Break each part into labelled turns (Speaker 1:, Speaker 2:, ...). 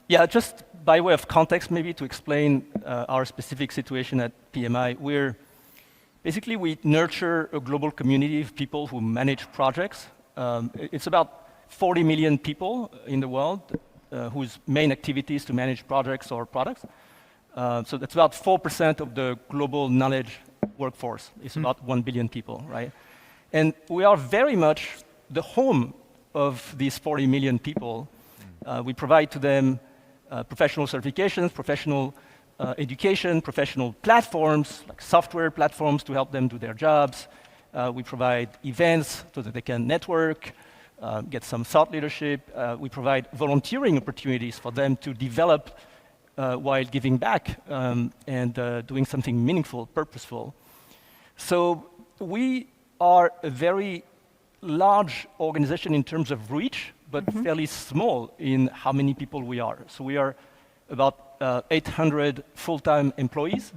Speaker 1: Yeah, just by way of context, maybe to explain our specific situation at PMI, basically we nurture a global community of people who manage projects. It's about 40 million people in the world whose main activity is to manage projects or products. So that's about 4% of the global knowledge workforce. It's about 1 billion people, right? And we are very much the home of these 40 million people. We provide to them professional certifications, professional education, professional platforms, like software platforms to help them do their jobs. We provide events so that they can network, get some thought leadership. We provide volunteering opportunities for them to develop while giving back and doing something meaningful, purposeful. So we are a very large organization in terms of reach, but fairly small in how many people we are. So we are about 800 full-time employees.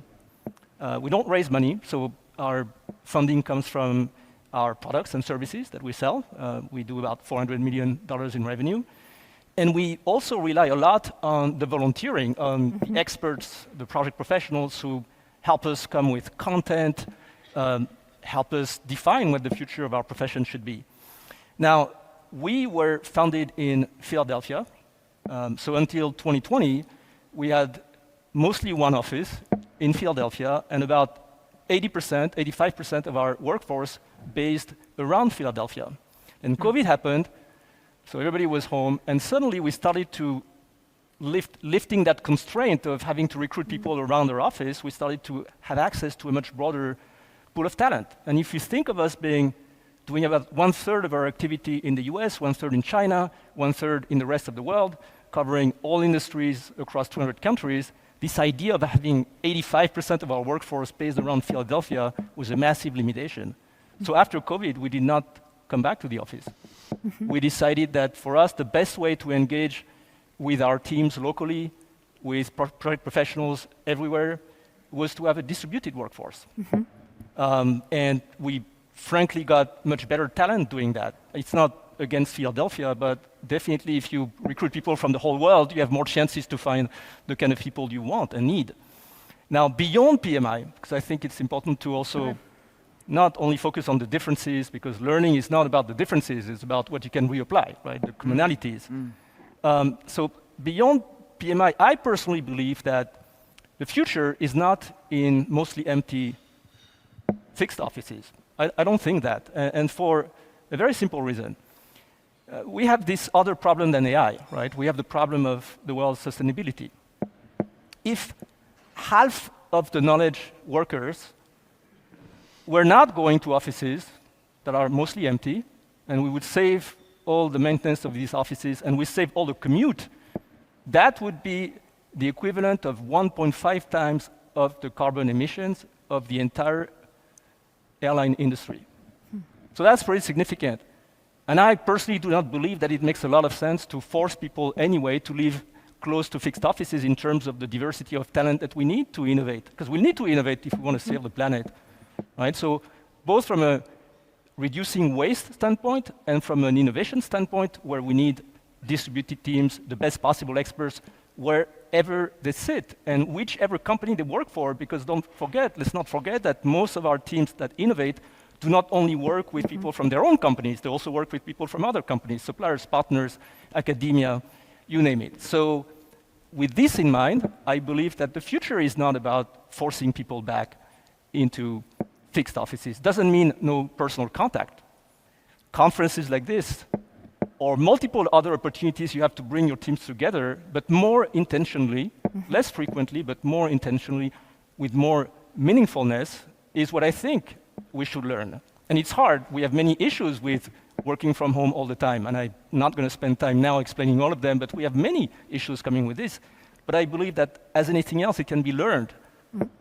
Speaker 1: We don't raise money, so our funding comes from our products and services that we sell. We do about $400 million in revenue. And we also rely a lot on the volunteering, on the experts, the project professionals who help us come with content, help us define what the future of our profession should be. Now, we were founded in Philadelphia. So until 2020, we had mostly one office in Philadelphia and about 80%, 85% of our workforce based around Philadelphia. And COVID happened, so everybody was home, and suddenly we started to lifting that constraint of having to recruit people around our office. We started to have access to a much broader pool of talent. And if you think of us doing about 1/3 of our activity in the US, 1/3 in China, 1/3 in the rest of the world, covering all industries across 200 countries, this idea of having 85% of our workforce based around Philadelphia was a massive limitation. So after COVID, we did not come back to the office. We decided that for us, the best way to engage with our teams locally, with project professionals everywhere, was to have a distributed workforce. And we frankly got much better talent doing that. It's not against Philadelphia, but definitely if you recruit people from the whole world, you have more chances to find the kind of people you want and need. Now, beyond PMI, because I think it's important to also not only focus on the differences, because learning is not about the differences, it's about what you can reapply, right? The commonalities. So beyond PMI, I personally believe that the future is not in mostly empty fixed offices. I don't think that, and for a very simple reason. We have this other problem than AI, right? We have the problem of the world's sustainability. If half of the knowledge workers were not going to offices that are mostly empty, and we would save all the maintenance of these offices, and we save all the commute, that would be the equivalent of 1.5 times of the carbon emissions of the entire airline industry. So that's pretty significant. And I personally do not believe that it makes a lot of sense to force people anyway to live close to fixed offices in terms of the diversity of talent that we need to innovate, because we need to innovate if we want to save the planet, right? So both from a reducing waste standpoint and from an innovation standpoint, where we need distributed teams, the best possible experts, wherever they sit and whichever company they work for, because let's not forget that most of our teams that innovate do not only work with people from their own companies, they also work with people from other companies, suppliers, partners, academia, you name it. So with this in mind, I believe that the future is not about forcing people back into fixed offices. Doesn't mean no personal contact. Conferences like this, or multiple other opportunities, you have to bring your teams together, but more intentionally, less frequently, but more intentionally, with more meaningfulness, is what I think we should learn. And it's hard. We have many issues with working from home all the time, and I'm not going to spend time now explaining all of them, but we have many issues coming with this. But I believe that, as anything else, it can be learned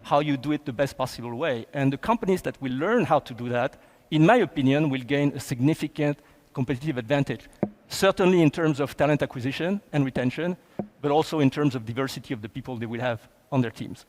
Speaker 1: how you do it the best possible way. And the companies that will learn how to do that, in my opinion, will gain a significant competitive advantage, certainly in terms of talent acquisition and retention, but also in terms of diversity of the people they will have on their teams.